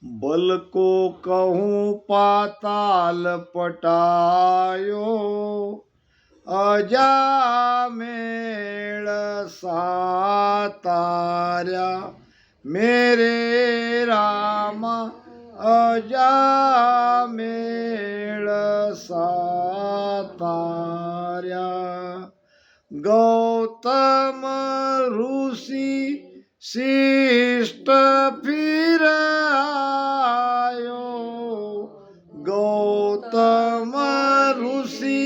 बल को कहूँ पाताल पटायो, अजामेळ सातार्या मेरे राम, अजामेळ सातार्या। गौतम ऋषि शिष्ट फिर आयो, गौतम ऋषि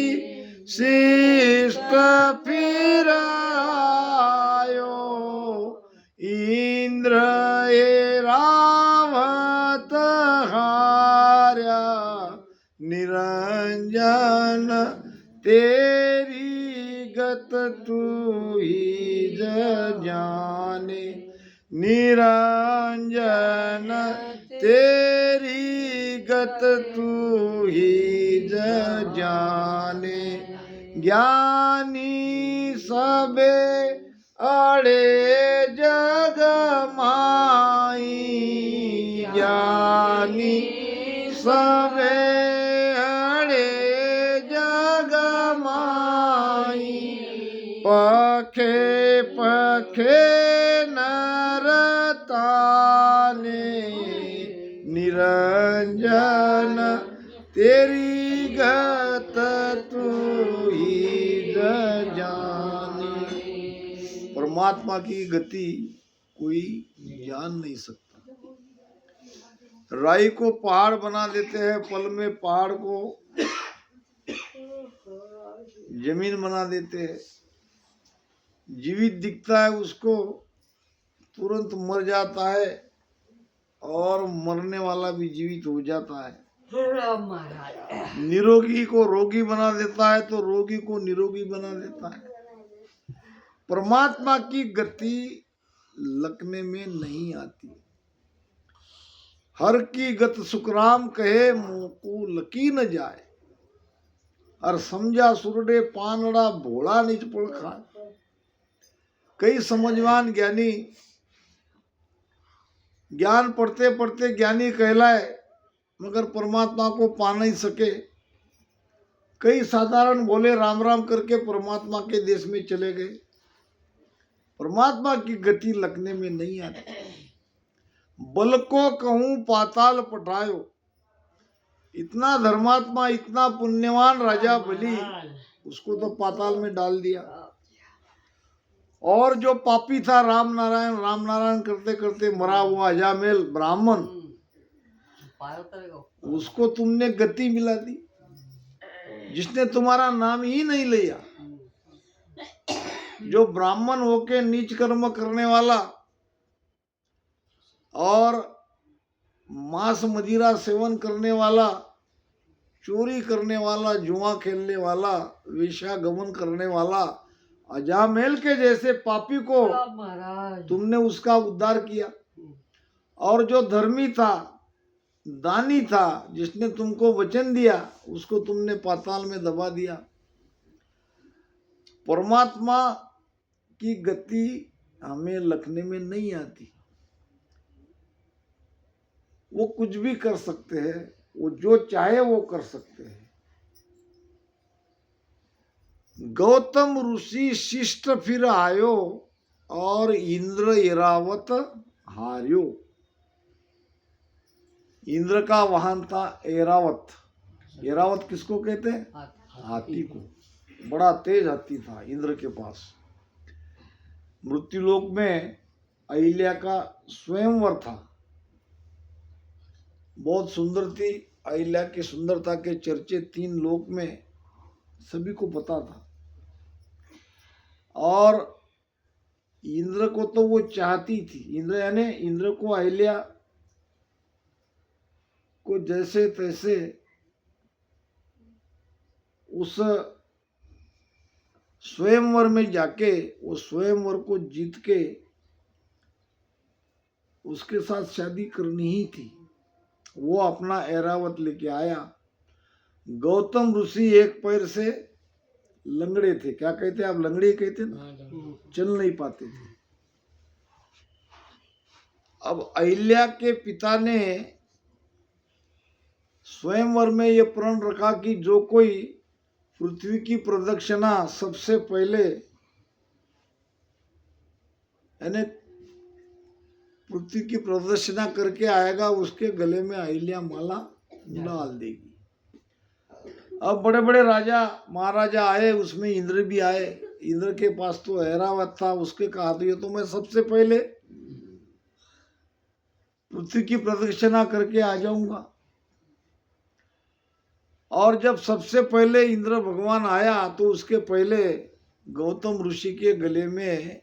शिष्ट फिर आयो, इंद्र ऐरावत हार्या, निरंजन तेरी गत तू ही जाने, निरंजन तेरी गत तू ही जाने। ज्ञानी सबे अड़े जग माई, ज्ञानी सबे अड़े जग माई, पखे पखे नरताने, निरंजन तेरी गत तू ही जाने। परमात्मा की गति कोई जान नहीं सकता। राई को पहाड़ बना देते हैं, पल में पहाड़ को जमीन बना देते हैं। जीवित दिखता है उसको, तुरंत मर जाता है, और मरने वाला भी जीवित हो जाता है। निरोगी को रोगी बना देता है, तो रोगी को निरोगी बना देता है। परमात्मा की गति लखने में नहीं आती। हर की गत सुखराम कहे, मुंह को लकी न जाए। और समझा सुरडे पानड़ा भोला निज पुल खा। कई समझवान ज्ञानी ज्ञान पढ़ते पढ़ते ज्ञानी कहलाए, मगर परमात्मा को पा नहीं सके। कई साधारण बोले राम राम करके परमात्मा के देश में चले गए। परमात्मा की गति लगने में नहीं आती। बल को कहूँ पाताल पटायो, इतना धर्मात्मा, इतना पुण्यवान राजा बलि, उसको तो पाताल में डाल दिया। और जो पापी था राम नारायण करते करते मरा हुआ अजामेल ब्राह्मण, उसको तुमने गति मिला दी, जिसने तुम्हारा नाम ही नहीं लिया। जो ब्राह्मण होके नीच कर्म करने वाला और मांस मदिरा सेवन करने वाला, चोरी करने वाला, जुआ खेलने वाला, वेश्यागमन करने वाला, अजामेल के जैसे पापी को तुमने उसका उद्धार किया। और जो धर्मी था, दानी था, जिसने तुमको वचन दिया, उसको तुमने पाताल में दबा दिया। परमात्मा की गति हमें लखने में नहीं आती। वो कुछ भी कर सकते हैं, वो जो चाहे वो कर सकते हैं। गौतम ऋषि शिष्ट फिर आयो, और इंद्र ऐरावत हार्यो। इंद्र का वाहन था ऐरावत। ऐरावत किसको कहते हैं? हाथी को। बड़ा तेज हाथी था इंद्र के पास। मृत्युलोक में अहिल्या का स्वयंवर था। बहुत सुंदर थी अहिल्या की। सुंदरता के चर्चे 3 लोक में सभी को पता था। और इंद्र को तो वो चाहती थी। इंद्र यानी इंद्र को अहिल्या को जैसे तैसे उस स्वयंवर में जाके वो स्वयंवर को जीत के उसके साथ शादी करनी ही थी। वो अपना ऐरावत लेके आया। गौतम ऋषि एक पैर से लंगड़े थे। क्या कहते आप? लंगड़े कहते ना, चल नहीं पाते थे। अब अहिल्या के पिता ने स्वयंवर में ये प्रण रखा कि जो कोई पृथ्वी की प्रदक्षिणा सबसे पहले यानी पृथ्वी की प्रदक्षिणा करके आएगा उसके गले में अहिल्या माला डाल देगी। अब बड़े बड़े राजा महाराजा आए, उसमें इंद्र भी आए। इंद्र के पास तो ऐरावत था, उसके कहा तो ये तो मैं सबसे पहले पृथ्वी की प्रदक्षिणा करके आ जाऊंगा। और जब सबसे पहले इंद्र भगवान आया तो उसके पहले गौतम ऋषि के गले में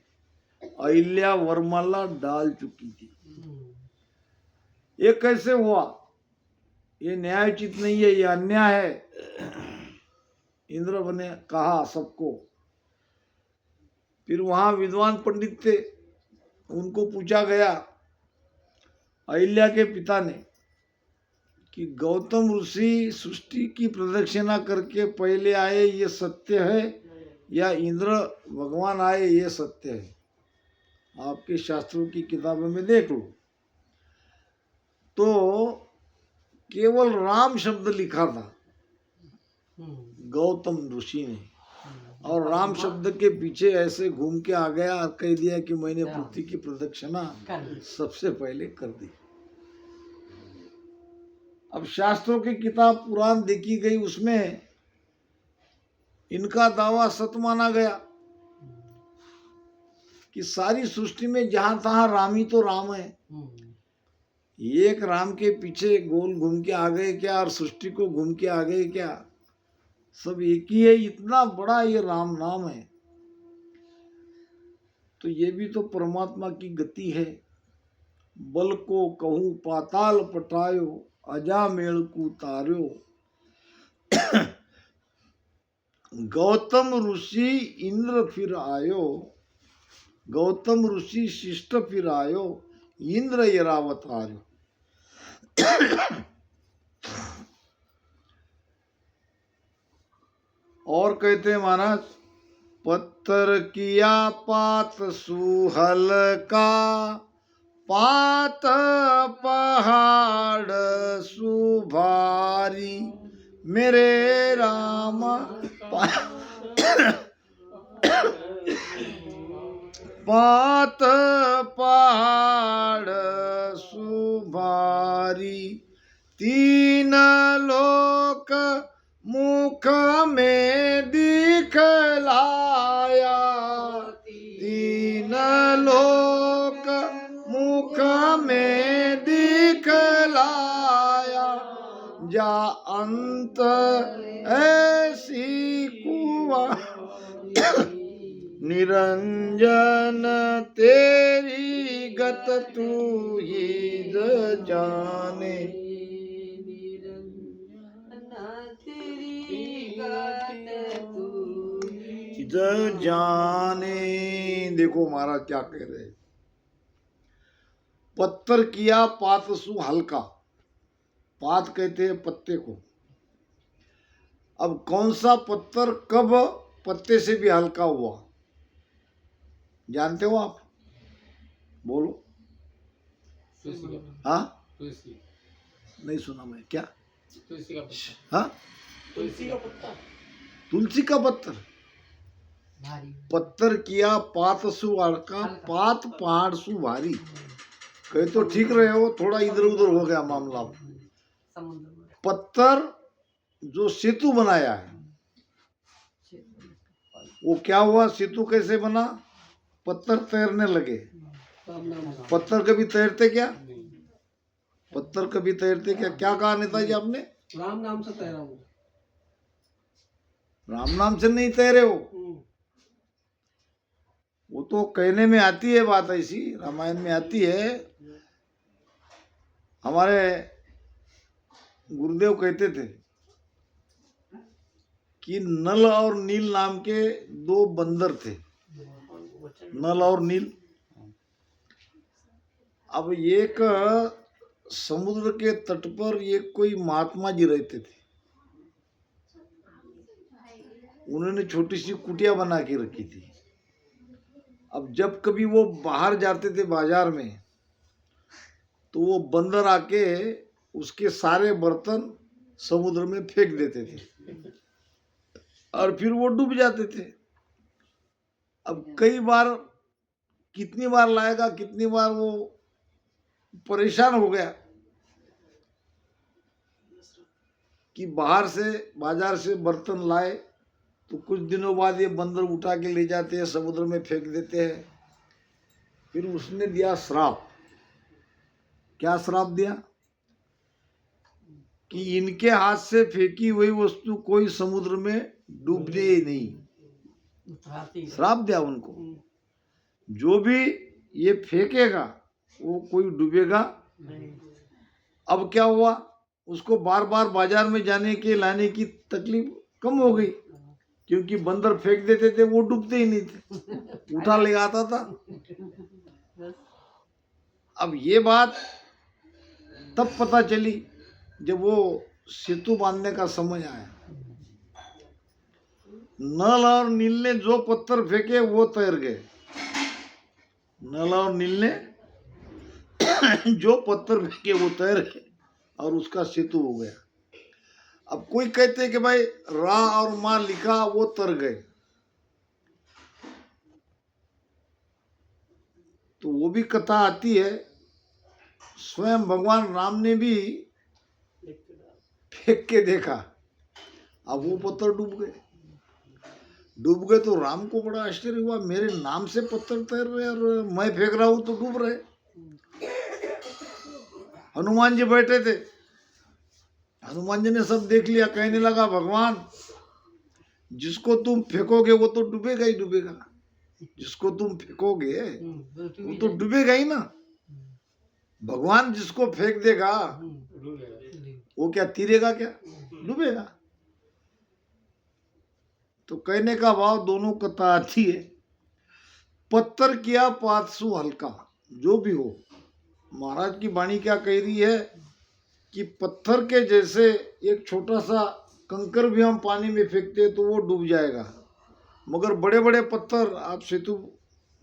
अहिल्या वरमाला डाल चुकी थी। ये कैसे हुआ? ये न्यायोचित नहीं है, ये अन्याय है। इंद्र ने कहा सबको। फिर वहां विद्वान पंडित थे, उनको पूछा गया अहिल्या के पिता ने कि गौतम ऋषि सृष्टि की प्रदक्षिणा करके पहले आए, ये सत्य है, या इंद्र भगवान आए ये सत्य है? आपके शास्त्रों की किताबों में देख लो तो केवल राम शब्द लिखा था गौतम ऋषि ने, और राम शब्द के पीछे ऐसे घूम के आ गया और कह दिया कि मैंने पृथ्वी की प्रदक्षिणा सबसे पहले कर दी। अब शास्त्रों की किताब पुराण देखी गई, उसमें इनका दावा सत्य माना गया कि सारी सृष्टि में जहां तहां राम ही तो राम है। एक राम के पीछे गोल घूम के आ गए क्या और सृष्टि को घूम के आ गए क्या? सब एक ही है। इतना बड़ा ये राम नाम है, तो ये भी तो परमात्मा की गति है। बल को कहूं पाताल पटायो, अजामेल को तार्यो। गौतम ऋषि इंद्र फिर आयो, गौतम ऋषि शिष्ट फिर आयो, इंद्र ऐरावत आयो। और कहते हैं महाराज, पत्थर किया पात सुहल का, पात पहाड़ सुभारी, मेरे राम पात पहाड़ सुभारी, तीन लोक मुख में दिखलाया, तीन लोक मुख में दिखलाया, जा अंत ऐसी कुआ निरंजन तेरी गत तू ही जाने, जाने। देखो महाराज क्या कह रहे हैं, पत्थर किया पात सु हल्का। पात कहते हैं पत्ते को। अब कौन सा पत्थर कब पत्ते से भी हल्का हुआ जानते हो आप? बोलो। हाँ, नहीं सुना मैं। क्या? तुलसी का पत्ता। हाँ, तुलसी का पत्ता। तुलसी का पत्थर। पत्थर किया पात सु हल्का, पात पहाड़ सु भारी। कहे तो ठीक रहे हो, थोड़ा इधर उधर हो गया मामला। पत्थर जो सेतु बनाया है वो क्या हुआ? सेतु कैसे बना? पत्थर तैरने लगे। पत्थर कभी तैरते क्या? पत्थर कभी तैरते क्या? क्या कहा नेताजी आपने? राम नाम से तैरा हूं। राम नाम से नहीं तैरे हो, वो तो कहने में आती है बात, ऐसी रामायण में आती है। हमारे गुरुदेव कहते थे कि नल और नील नाम के दो बंदर थे। नल और नील। अब एक समुद्र के तट पर एक कोई महात्मा जी रहते थे। उन्होंने छोटी सी कुटिया बना के रखी थी। अब जब कभी वो बाहर जाते थे बाजार में, तो वो बंदर आके उसके सारे बर्तन समुद्र में फेंक देते थे और फिर वो डूब जाते थे। अब कई बार, कितनी बार लाएगा, कितनी बार वो परेशान हो गया कि बाहर से, बाजार से बर्तन लाए तो कुछ दिनों बाद ये बंदर उठा के ले जाते हैं, समुद्र में फेंक देते हैं। फिर उसने दिया श्राप। क्या श्राप दिया? कि इनके हाथ से फेंकी हुई वस्तु कोई समुद्र में डूबने ही नहीं। श्राप दिया उनको, जो भी ये फेंकेगा वो कोई डूबेगा नहीं। अब क्या हुआ, उसको बार बार बाजार में जाने के लाने की तकलीफ कम हो गई, क्योंकि बंदर फेंक देते थे वो डूबते ही नहीं थे, उठा ले आता था। अब ये बात तब पता चली जब वो सेतु बांधने का समय आया। नल और नील ने जो पत्थर फेंके वो तैर गए। नल और नील ने जो पत्थर फेंके वो तैर गए और उसका सेतु हो गया। अब कोई कहते कि भाई रा और मां लिखा वो तर गए, तो वो भी कथा आती है। स्वयं भगवान राम ने भी फेंक के देखा, अब वो पत्थर डूब गए। डूब गए तो राम को बड़ा आश्चर्य हुआ, मेरे नाम से पत्थर तैर रहे और मैं फेंक रहा हूं तो डूब रहे। हनुमान जी बैठे थे, हनुमान जी ने सब देख लिया, कहने लगा भगवान जिसको तुम फेंकोगे वो तो डूबेगा ही डूबेगा, जिसको तुम फेंकोगे वो तो डूबेगा ही ना। भगवान जिसको फेंक देगा वो क्या तीरेगा, क्या डूबेगा। तो कहने का भाव दोनों कथा आती है। पत्थर किया पातसु हल्का, जो भी हो, महाराज की वाणी क्या कह रही है कि पत्थर के जैसे एक छोटा सा कंकर भी हम पानी में फेंकते हैं तो वो डूब जाएगा, मगर बड़े बड़े पत्थर, आप सेतु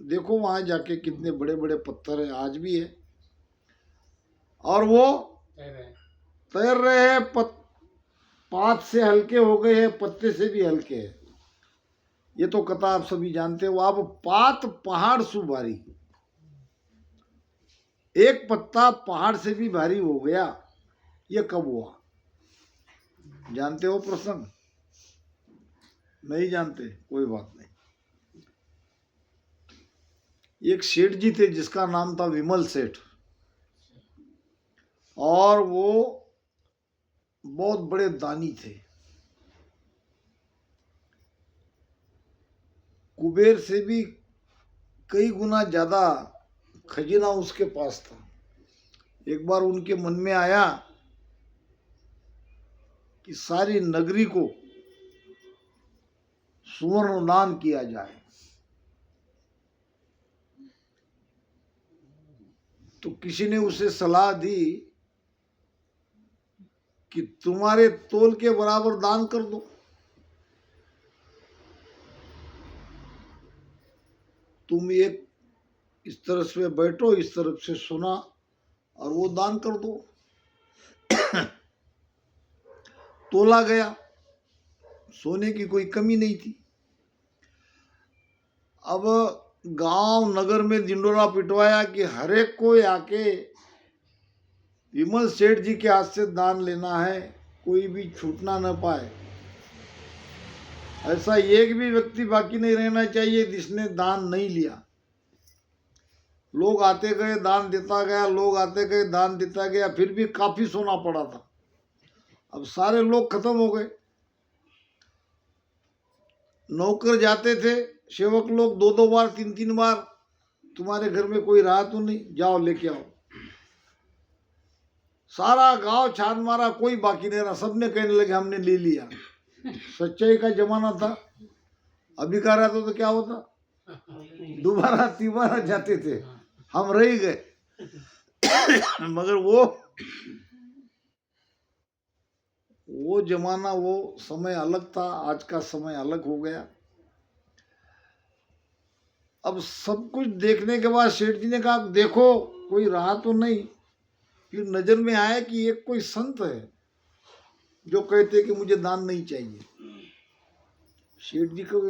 देखो वहां जाके कितने बड़े बड़े पत्थर है, आज भी है, और वो तैर रहे हैं। पात से हल्के हो गए हैं, पत्ते से भी हल्के हैं। ये तो कथा आप सभी जानते हो। अब पात पहाड़ सु भारी, एक पत्ता पहाड़ से भी भारी हो गया, ये कब हुआ? जानते हो प्रसंग? नहीं जानते, कोई बात नहीं। एक सेठ जी थे जिसका नाम था विमल सेठ, और वो बहुत बड़े दानी थे। कुबेर से भी कई गुना ज्यादा खजीना उसके पास था। एक बार उनके मन में आया कि सारी नगरी को सुवर्ण दान किया जाए। तो किसी ने उसे सलाह दी कि तुम्हारे तोल के बराबर दान कर दो। तुम एक इस तरफ से बैठो, इस तरफ से सुना, और वो दान कर दो। तोला गया, सोने की कोई कमी नहीं थी। अब गांव नगर में ढिंडोरा पिटवाया कि हर एक को आके विमल सेठ जी के हाथ से दान लेना है, कोई भी छूटना न पाए। ऐसा एक भी व्यक्ति बाकी नहीं रहना चाहिए जिसने दान नहीं लिया। लोग आते गए, दान देता गया, लोग आते गए, दान देता गया, फिर भी काफी सोना पड़ा था। अब सारे लोग खत्म हो गए। नौकर जाते थे, सेवक लोग दो दो बार, तीन तीन बार, तुम्हारे घर में कोई रहा तो नहीं, जाओ लेके आओ। सारा गांव छान मारा, कोई बाकी नहीं रहा। सबने कहने लगे हमने ले लिया। सच्चाई का जमाना था। अभी का रहता तो क्या होता, दोबारा तीबारा जाते थे, हम रह गए। मगर वो जमाना, वो समय अलग था, आज का समय अलग हो गया। अब सब कुछ देखने के बाद सेठ जी ने कहा देखो कोई रहा तो नहीं। फिर नजर में आया कि एक कोई संत है, जो कहते कि मुझे दान नहीं चाहिए। सेठ जी को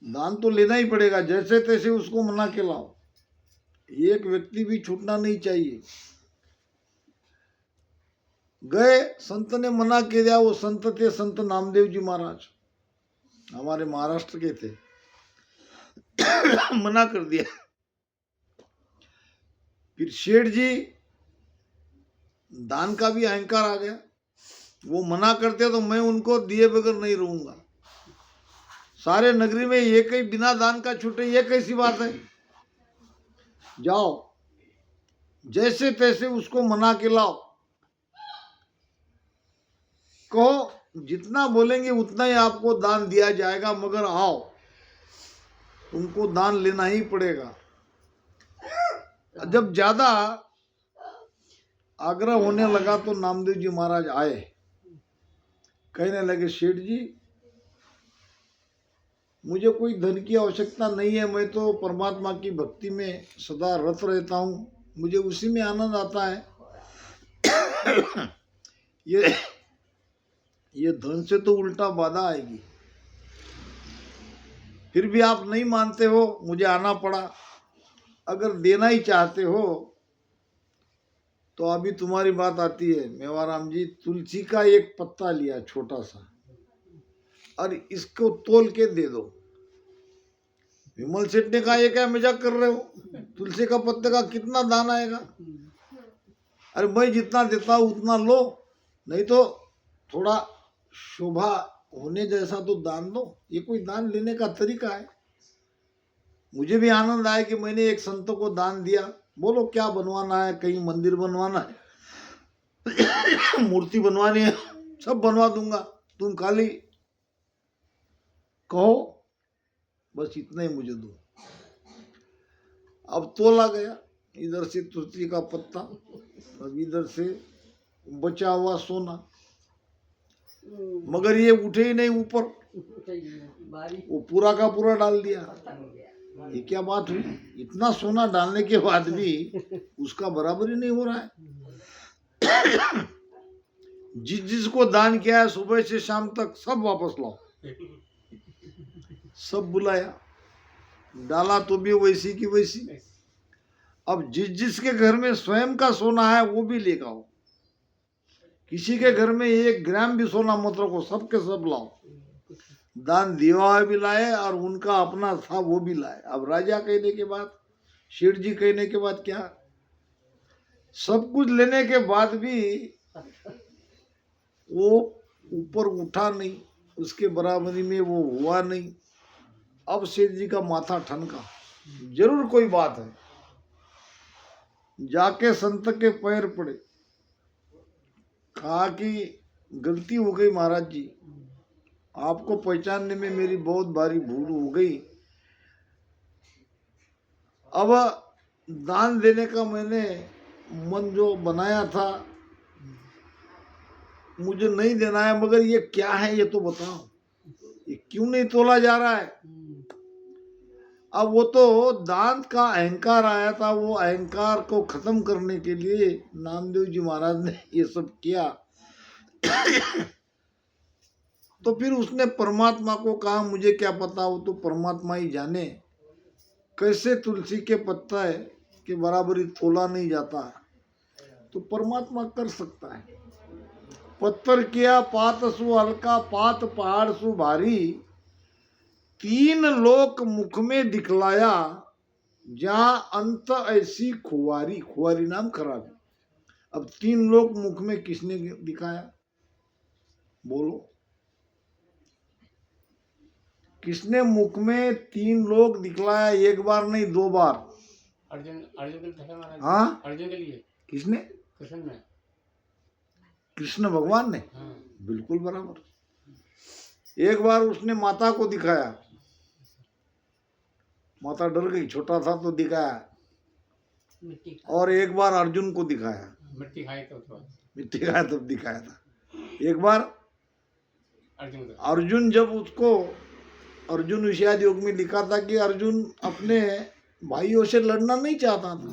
दान तो लेना ही पड़ेगा, जैसे तैसे उसको मना के लाओ, एक व्यक्ति भी छूटना नहीं चाहिए। गए, संत ने मना किया। वो संत थे संत नामदेव जी महाराज, हमारे महाराष्ट्र के थे। मना कर दिया। फिर सेठ जी दान का भी अहंकार आ गया, वो मना करते तो मैं उनको दिए बगैर नहीं रहूंगा। सारे नगरी में एक ही बिना दान का छूटे, ये कैसी बात है। जाओ, जैसे तैसे उसको मना के लाओ, कहो जितना बोलेंगे उतना ही आपको दान दिया जाएगा, मगर आओ, तुमको दान लेना ही पड़ेगा। जब ज्यादा आग्रह होने लगा तो नामदेव जी महाराज आए, कहने लगे सेठ जी मुझे कोई धन की आवश्यकता नहीं है, मैं तो परमात्मा की भक्ति में सदा रत रहता हूँ, मुझे उसी में आनंद आता है। ये धन से तो उल्टा बाधा आएगी। फिर भी आप नहीं मानते हो, मुझे आना पड़ा। अगर देना ही चाहते हो तो अभी तुम्हारी बात आती है। मेवाराम जी, तुलसी का एक पत्ता लिया छोटा सा और इसको तोल के दे दो। विमल सेठ ने कहा ये क्या मजाक कर रहे हो, तुलसी का पत्ते का कितना दान आएगा। अरे भाई जितना देता हूं उतना लो, नहीं तो थोड़ा शोभा होने जैसा तो दान दो। ये कोई दान लेने का तरीका है। मुझे भी आनंद आया कि मैंने एक संत को दान दिया। बोलो क्या बनवाना है, कहीं मंदिर बनवाना है, मूर्ति बनवानी है, सब बनवा दूंगा, तुम खाली कहो, बस इतना ही मुझे दो। अब तोला गया, इधर से तुलसी का पत्ता, अब इधर से बचा हुआ सोना, मगर ये उठे ही नहीं ऊपर, वो पूरा का पूरा डाल दिया। ये क्या बात हुई, इतना सोना डालने के बाद भी उसका बराबर ही नहीं हो रहा है। जिसको दान किया है सुबह से शाम तक सब वापस लाओ। सब बुलाया, डाला तो भी वैसी की वैसी। अब जिसके घर में स्वयं का सोना है वो भी लेकर आओ। किसी के घर में 1 ग्राम भी सोना मत रखो, सबके सब लाओ। दान दिया भी लाए और उनका अपना था वो भी लाए। अब राजा कहने के बाद, सेठ जी कहने के बाद, क्या सब कुछ लेने के बाद भी वो ऊपर उठा नहीं, उसके बराबरी में वो हुआ नहीं। अब सेठ जी का माथा ठनका, जरूर कोई बात है। जाके संत के पैर पड़े, कहा कि गलती हो गई महाराज जी, आपको पहचानने में मेरी बहुत भारी भूल हो गई। अब दान देने का मैंने मन जो बनाया था मुझे नहीं देना है, मगर ये क्या है ये तो बताओ, ये क्यों नहीं तोला जा रहा है। अब वो तो दान का अहंकार आया था, वो अहंकार को खत्म करने के लिए नामदेव जी महाराज ने ये सब किया। तो फिर उसने परमात्मा को कहा मुझे क्या पता, वो तो परमात्मा ही जाने। कैसे तुलसी के पत्ता है कि बराबरी तोला नहीं जाता, तो परमात्मा कर सकता है। पत्थर किया पात सु हल्का, पात पहाड़ सु भारी, 3 लोक मुख में दिखलाया, जहां अंत ऐसी खुआरी। खुआरी नाम खराबी। अब 3 लोक मुख में किसने दिखाया, बोलो किसने मुख में 3 लोग दिखलाया, 1 बार नहीं 2 बार। अर्जुन के लिए। हाँ, अर्जुन के लिए। किसने? कृष्ण ने। कृष्ण भगवान ने। हाँ। बिल्कुल बराबर। 1 बार उसने माता को दिखाया, माता डर गई, छोटा था तो दिखाया। और 1 बार अर्जुन को दिखाया, मिट्टी खाई तो मिट्टी खाया तब दिखाया था। 1 बार अर्जुन अर्जुन जब उसको, अर्जुन विषाद योग में लिखा था कि अर्जुन अपने भाइयों से लड़ना नहीं चाहता था,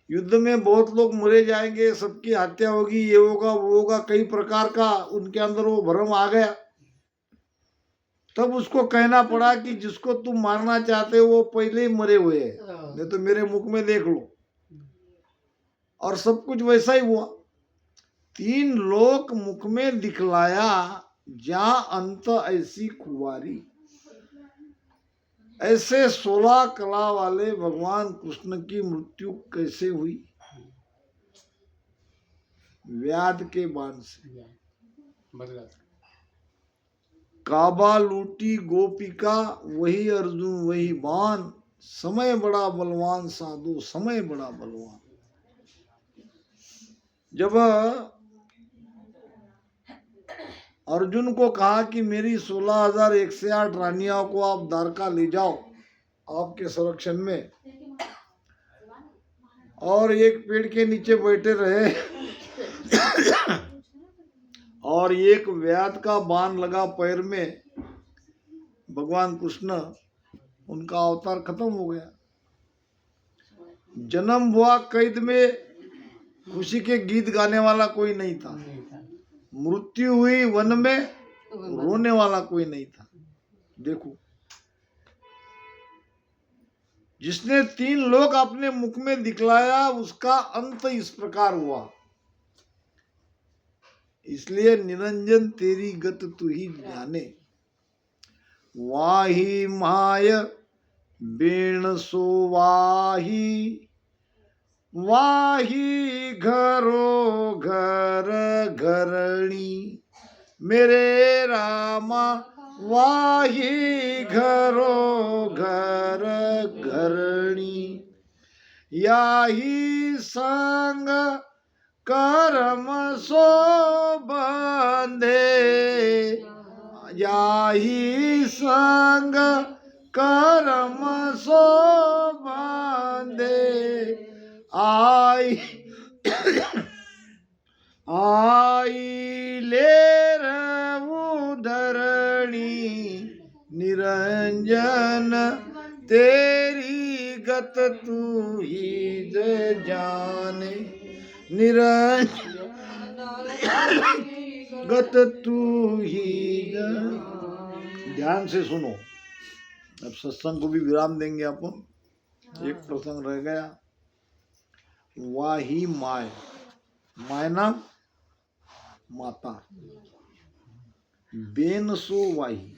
युद्ध में बहुत लोग मरे जाएंगे, सबकी हत्या होगी, ये होगा वो होगा, कई प्रकार का उनके अंदर वो भ्रम आ गया। तब उसको कहना पड़ा कि जिसको तुम मारना चाहते हो वो पहले ही मरे हुए हैं, नहीं तो मेरे मुख में देख लो। और सब कुछ वैसा ही हुआ। 3 लोक मुख में दिखलाया, जहां अंत ऐसी कुवारी। ऐसे 16 कला वाले भगवान कृष्ण की मृत्यु कैसे हुई? व्याध के बाण से। बदला काबा लूटी गोपिका, वही अर्जुन वही बाण। समय बड़ा बलवान साधु, समय बड़ा बलवान। जब अर्जुन को कहा कि मेरी 16,108 रानियों को आप द्वारका ले जाओ आपके संरक्षण में, और एक पेड़ के नीचे बैठे रहे और एक व्याध का बाण लगा पैर में, भगवान कृष्ण उनका अवतार खत्म हो गया। जन्म हुआ कैद में, खुशी के गीत गाने वाला कोई नहीं था। मृत्यु हुई वन में, रोने वाला कोई नहीं था। देखो, जिसने 3 लोग अपने मुख में दिखलाया, उसका अंत इस प्रकार हुआ। इसलिए निरंजन तेरी गत तू ही जाने। वाही माय बेण सो वाही, वाही घरो घर घरणी। मेरे रामा वाही घरो घर घरणी। याही संग करम सो बंधे, याही संग करम सो बंधे। आई आई लेर उधरणी, निरंजन तेरी गत तू ही जाने। निरंजन गत तू ही जाने। ध्यान से सुनो, अब सत्संग को भी विराम देंगे अपन। एक प्रसंग रह गया। वाही माय, माय नाम माता। बेन सो वाही,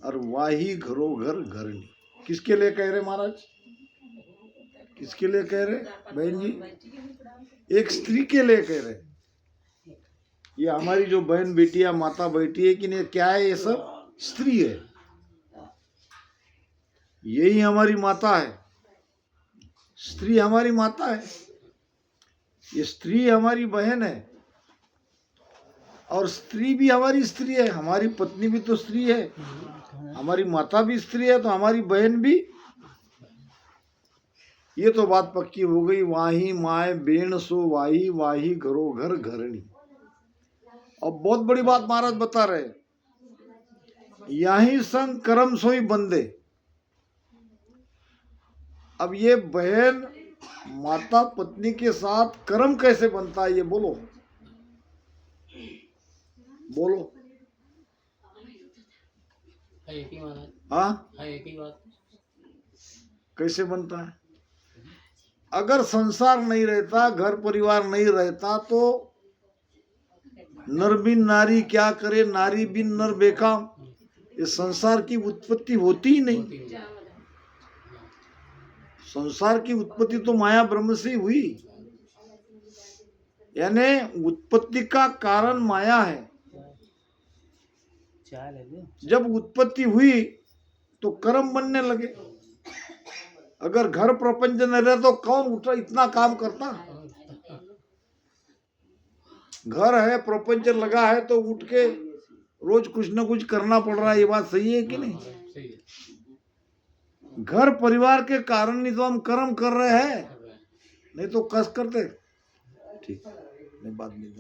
और वाही घरो घर घरनी। किसके लिए कह रहे महाराज? किसके लिए कह रहे बहन जी? एक स्त्री के लिए कह रहे। ये हमारी जो बहन बेटियां माता बैठी है कि नहीं, क्या है ये सब? स्त्री है। यही हमारी माता है। स्त्री हमारी माता है, ये स्त्री हमारी बहन है, और स्त्री भी हमारी स्त्री है। हमारी पत्नी भी तो स्त्री है, हमारी माता भी स्त्री है, तो हमारी बहन भी। ये तो बात पक्की हो गई। वाही माय बेण सो वाही, वाही घरो घर घरणी। अब बहुत बड़ी बात महाराज बता रहे, यही संग कर्म सोई बंदे। अब ये बहन माता पत्नी के साथ कर्म कैसे बनता है, ये बोलो बोलो। एक ही महाराज, हाँ, एक ही बात। कैसे बनता है? अगर संसार नहीं रहता, घर परिवार नहीं रहता, तो नर बिन नारी क्या करे, नारी बिन नर बेकाम। ये संसार की उत्पत्ति होती ही नहीं। संसार की उत्पत्ति तो माया ब्रह्म से हुई, यानी उत्पत्ति का कारण माया है। जब उत्पत्ति हुई तो कर्म बनने लगे। अगर घर प्रपंच न रहे तो कौन उठा इतना काम करता? घर है, प्रपंच लगा है, तो उठ के रोज कुछ न कुछ करना पड़ रहा है। ये बात सही है कि नहीं? घर परिवार के कारण नहीं तो हम कर्म कर रहे हैं, नहीं तो कस करते। ठीक, नहीं बात नहीं,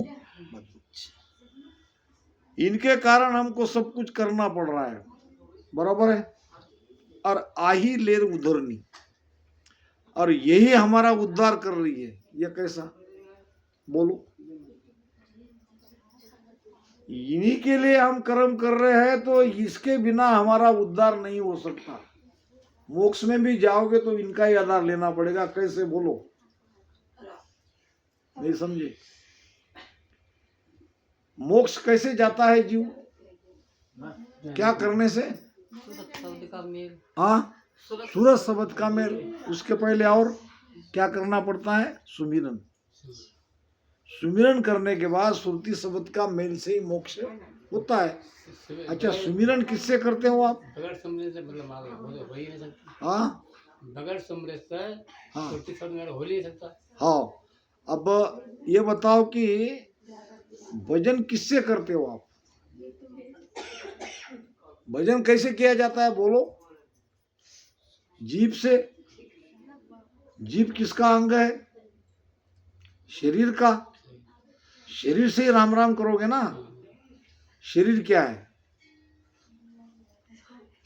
इनके कारण हमको सब कुछ करना पड़ रहा है, बराबर है। और आही लेर उधरनी, और यही हमारा उद्धार कर रही है। ये कैसा, बोलो? इन्हीं के लिए हम कर्म कर रहे हैं, तो इसके बिना हमारा उद्धार नहीं हो सकता। मोक्ष में भी जाओगे तो इनका ही आधार लेना पड़ेगा। कैसे, बोलो? नहीं समझे? मोक्ष कैसे जाता है जीव? क्या करने से? शब्द का मेल। हाँ, सूरज शब्द का मेल। उसके पहले और क्या करना पड़ता है? सुमिरन। सुमिरन करने के बाद सुरती शब्द का मेल से ही मोक्ष होता है। अच्छा, सुमिरन किससे करते हो आप? बगैर सुमरे से मतलब आगे हो ही नहीं सकता। हाँ, बगैर सुमरे से हाँ, सुरती शब्द मेल हो ही नहीं सकता। हाँ। अब ये बताओ कि भजन किससे करते हो आप? भजन कैसे किया जाता है, बोलो? जीभ से। जीभ किसका अंग है? शरीर का। शरीर से ही राम राम करोगे ना। शरीर क्या है?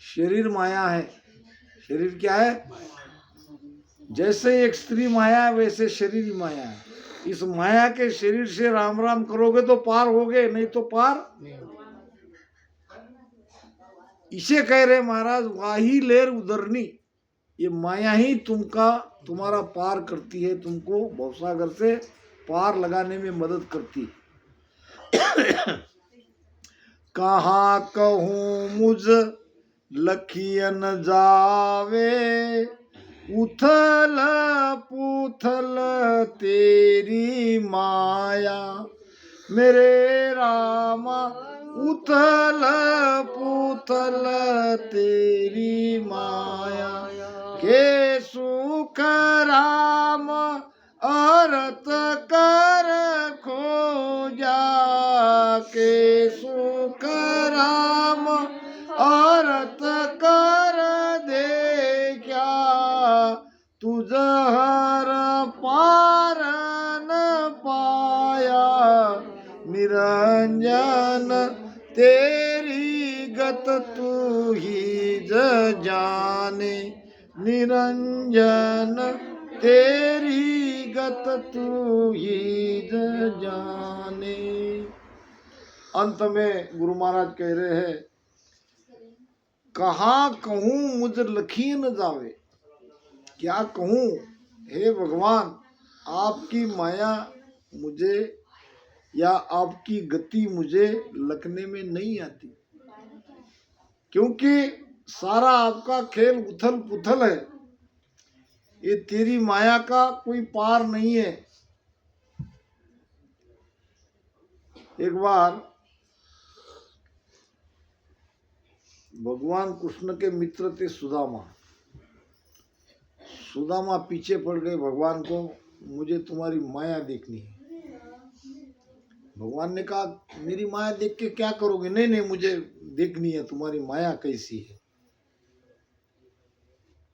शरीर माया है। शरीर क्या है? जैसे एक स्त्री माया है, वैसे शरीर ही माया है। इस माया के शरीर से राम राम करोगे तो पार होगे, नहीं तो पार। नहीं होता। इसे कह रहे महाराज, वाही लेर उदरनी। ये माया ही तुम्हारा पार करती है, तुमको भवसागर से पार लगाने में मदद करती है। कहाँ कहूँ मुझ लखियन जावे, उथल पुथल तेरी माया। मेरे रामा उथल पुथल तेरी माया। के सुख राम अरत कर खोजा, के सुख राम अरत कर दे क्या। तुझ हर पार न पाया, निरंजन तेरी गत तू ही जाने। निरंजन तेरी गत तू ही जाने। अंत में गुरु महाराज कह रहे हैं, कहाँ कहूँ मुझ लखी न जावे। क्या कहूँ हे भगवान, आपकी माया मुझे या आपकी गति मुझे लखने में नहीं आती, क्योंकि सारा आपका खेल उथल पुथल है। ये तेरी माया का कोई पार नहीं है। एक बार भगवान कृष्ण के मित्र थे सुदामा। सुदामा पीछे पड़ गए भगवान को, मुझे तुम्हारी माया देखनी है। भगवान ने कहा, मेरी माया देख के क्या करोगे? नहीं नहीं, मुझे देखनी है तुम्हारी माया कैसी है।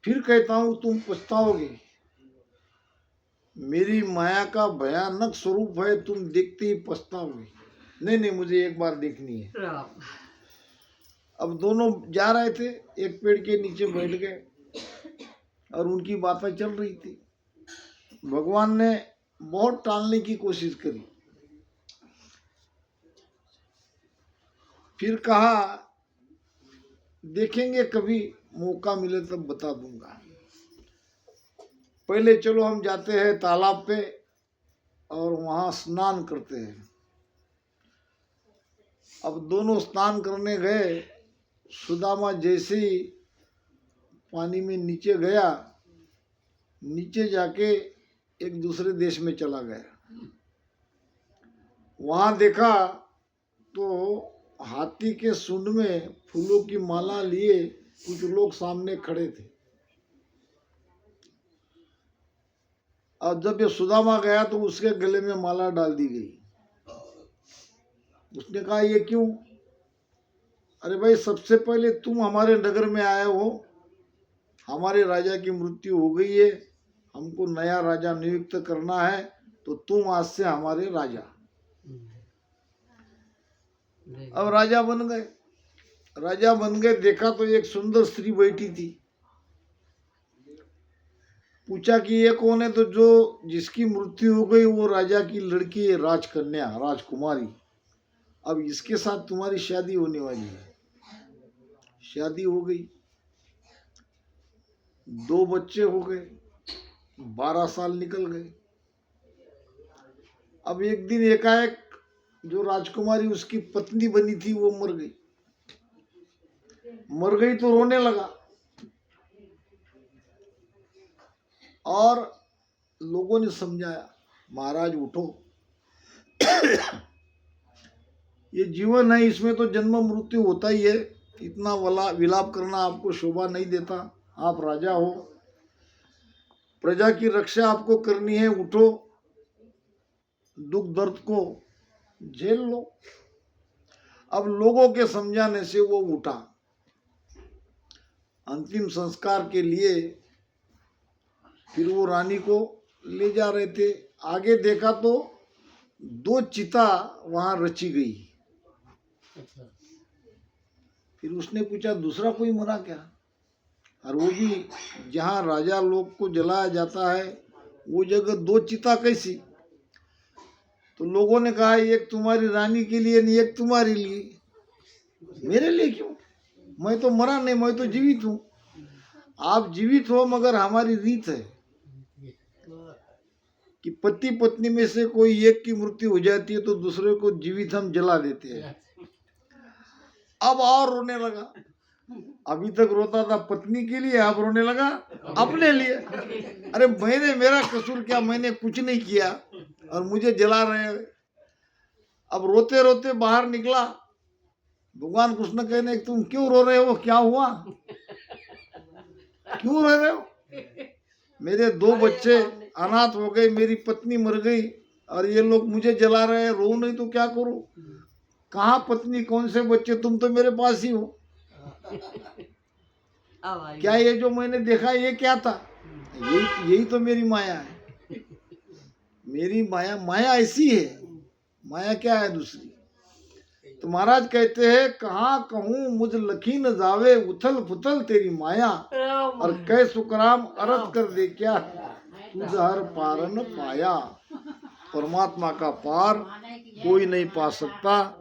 फिर कहता हूं तुम पछताओगे। मेरी माया का भयानक स्वरूप है, तुम देखते ही पछताओगे। नहीं नहीं, मुझे एक बार देखनी है। अब दोनों जा रहे थे, एक पेड़ के नीचे बैठ गए और उनकी बातें चल रही थी। भगवान ने बहुत टालने की कोशिश करी, फिर कहा देखेंगे, कभी मौका मिले तब बता दूंगा। पहले चलो हम जाते हैं तालाब पे और वहां स्नान करते हैं। अब दोनों स्नान करने गए। सुदामा जैसे ही पानी में नीचे गया, नीचे जाके एक दूसरे देश में चला गया। वहां देखा तो हाथी के सूंड में फूलों की माला लिए कुछ लोग सामने खड़े थे। और जब ये सुदामा गया तो उसके गले में माला डाल दी गई। उसने कहा, ये क्यों? अरे भाई, सबसे पहले तुम हमारे नगर में आए हो, हमारे राजा की मृत्यु हो गई है, हमको नया राजा नियुक्त करना है, तो तुम आज से हमारे राजा। अब राजा बन गए। राजा बन गए, देखा तो एक सुंदर स्त्री बैठी थी। पूछा कि ये कौन है, तो जो जिसकी मृत्यु हो गई वो राजा की लड़की है, राजकन्या, राजकुमारी। अब इसके साथ तुम्हारी शादी होने वाली है। शादी हो गई, 2 बच्चे हो गए, 12 साल निकल गए। अब एक दिन एकाएक जो राजकुमारी उसकी पत्नी बनी थी वो मर गई। मर गई तो रोने लगा, और लोगों ने समझाया, महाराज उठो, ये जीवन है, इसमें तो जन्म मृत्यु होता ही है, इतना विलाप करना आपको शोभा नहीं देता। आप राजा हो, प्रजा की रक्षा आपको करनी है, उठो, दुख दर्द को झेल लो। अब लोगों के समझाने से वो उठा। अंतिम संस्कार के लिए फिर वो रानी को ले जा रहे थे। आगे देखा तो 2 चिता वहां रची गई। अच्छा। फिर उसने पूछा, दूसरा कोई मरा क्या? और वो भी जहाँ राजा लोग को जलाया जाता है वो जगह 2 चिता कैसी? तो लोगों ने कहा, एक तुम्हारी रानी के लिए नहीं, एक तुम्हारे लिए। मेरे लिए क्यों? मैं तो मरा नहीं, मैं तो जीवित हूँ। आप जीवित हो, मगर हमारी रीत है कि पति पत्नी में से कोई एक की मृत्यु हो जाती है तो दूसरे को जीवित हम जला देते हैं। अब और रोने लगा। अभी तक रोता था पत्नी के लिए, अब रोने लगा अपने लिए। अरे मेरा कसूर क्या? मैंने कुछ नहीं किया और मुझे जला रहे हैं। अब रोते रोते बाहर निकला। भगवान कृष्ण कहने, तुम क्यों रो रहे हो? क्या हुआ? क्यों रो रहे हो? मेरे 2 बच्चे अनाथ हो गए, मेरी पत्नी मर गई और ये लोग मुझे जला रहे हैं। रो नहीं तो क्या करूं? कहाँ पत्नी, कौन से बच्चे? तुम तो मेरे पास ही हो। क्या ये जो मैंने देखा ये क्या था? यही तो मेरी माया है। मेरी माया ऐसी है। माया क्या है दूसरी? तो महाराज कहते हैं, कहाँ कहूँ मुझ लखी न जावे, उथल पुथल तेरी माया, और कै सुकराम अरत कर दे क्या, तुझ हर पार न पाया। परमात्मा का पार कोई नहीं पा सकता।